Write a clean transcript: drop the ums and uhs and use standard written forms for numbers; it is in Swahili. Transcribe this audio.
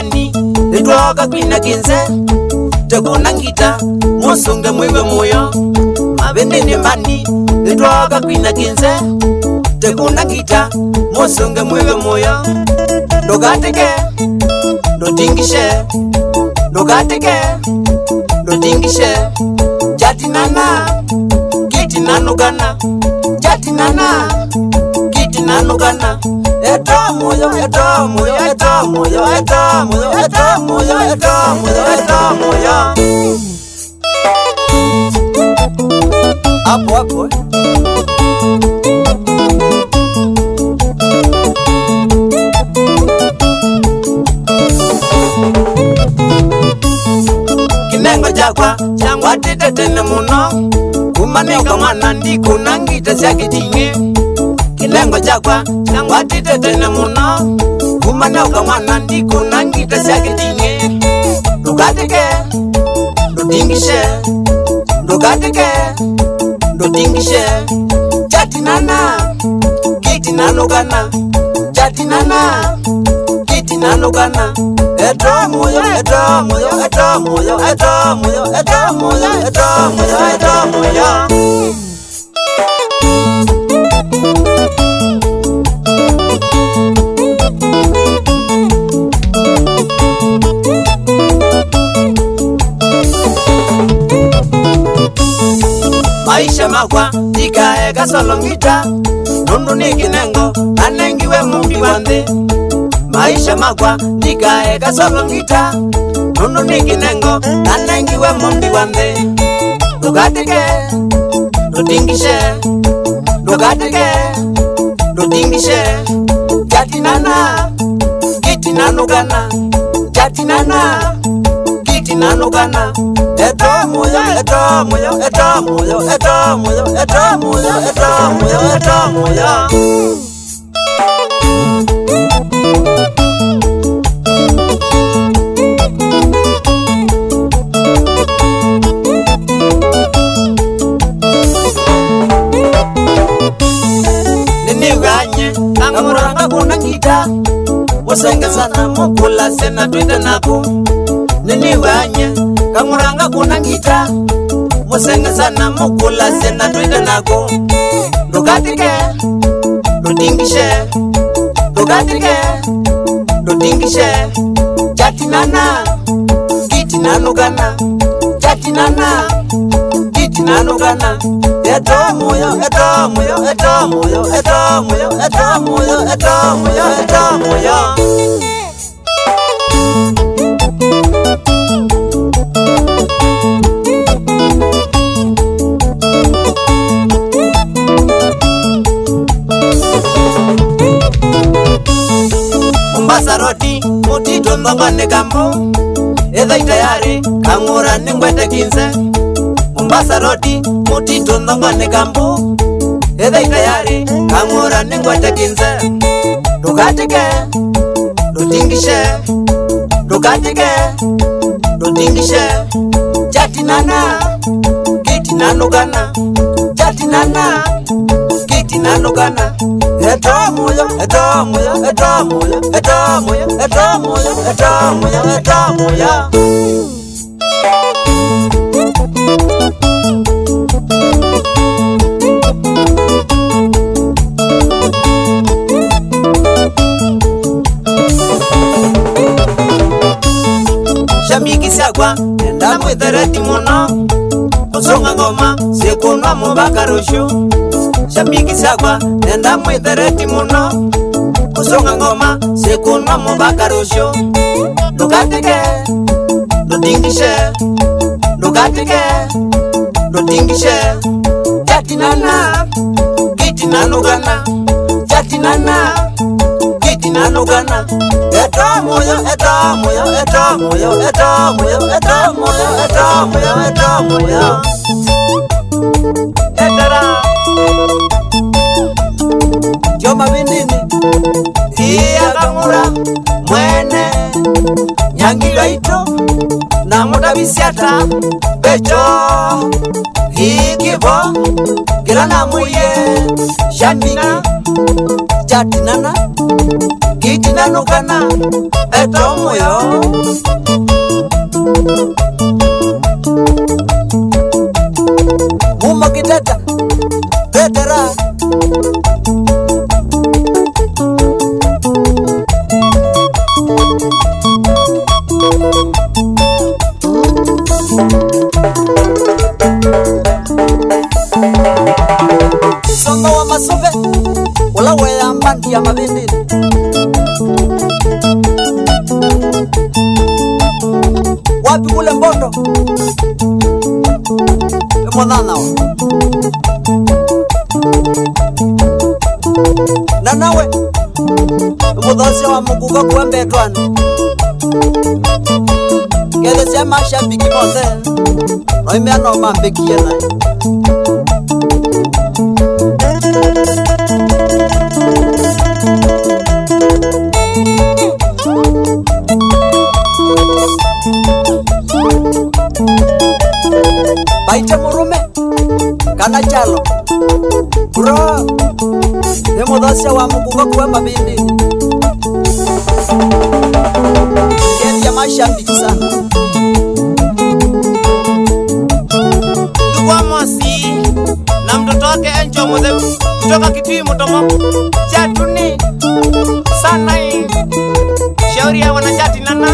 mbani nitwoka kwina kinze tekuna ngita musunge mwiwe muyo mabende ni mbani nitwoka kwina kinze tekuna ngita musunge mwiwe muyo ndogateke ndotingishe ndogateke ndotingishe jatinana kitinanugana jatinana kitinanugana eto muyo eto muyo eto muyo eto muyo eto muyo eto muyo eto muyo hapo kinengo jakwa changwa titetene muno kumaneka mwana ndiko nangita syakitinge kinengo jakwa changwa titetene muno kumaneka mwana ndiko nangita syakitinge ndogateke ndotingishe ndogateke ndotingishe jatinana kitinanugana jatinana kitinanugana eto muyo eto muyo eto muyo eto muyo eto muyo eto muyo eto muyo maisha makwa tikae kasolongita nundu ni kinengo anengiwe mumbi wande maisha makwa tikae kasolongita nundu ni kinengo anengiwe mumbi wande ndogateke ndotingishe ndogateke ndotingishe jatinana kitinanugana jatinana kitinanugana eto muyo eto muyo eto muyo eto muyo eto muyo eto muyo eto muyo niniwanye kamuranga kuna ngita usenge sana mukula sena twende nako niniwanye kamuranga kuna ngita musenge sana mukula sena twende nako ndogatike ndotingishe ndogatike ndotingishe jatinana kitinanugana jatinana kitinanugana eto muyo eto muyo eto muyo eto muyo eto muyo eto muyo eto muyo Mombasaroti mutito ndongane kambo edai tayari kangura ningwete kinze Mombasaroti mutito ndongane kambo edai tayari kangura ningwete kinze ndogateke ndotingishe ndogateke ndotingishe jatinana kitinanugana jatinana kitinanugana eto muyo eto muyo eto muyo eto muyo eto muyo eto muyo eto muyo shamiki sakwa enda mwithereti muno kusonga ngoma sikunwa mubakarushu shamiki sakwa enda mwithereti muno kusonga ngoma sikunwa mubakarushu ndogateke ndotingishe ndogateke ndotingishe jatinana kitinanugana jatinana kitinanugana eto muyo eto muyo eto muyo eto muyo eto muyo eto muyo eto muyo etara Joma binini iya kamura mwene nyangilo ito na muda bisiata pecho ikibo kila na muye shamika jatinana kitinanukana eto moyo mumo kiteta tetera songa wa masobe wala waya mbandi ya mabindi wapi kule Mbondo emodana wa nanawe emodose wa muguga kuembe twana kele sema shabiki mose noime no mambekie na baita murume kana chalo bro emodosya wa muguga kuemba bindi kele ya mashabiki sana tuwa mosi na mtoto wake Encho Mutheru kutoka Kitui Mutomo chatuni sana hii shauri ya wanachati nana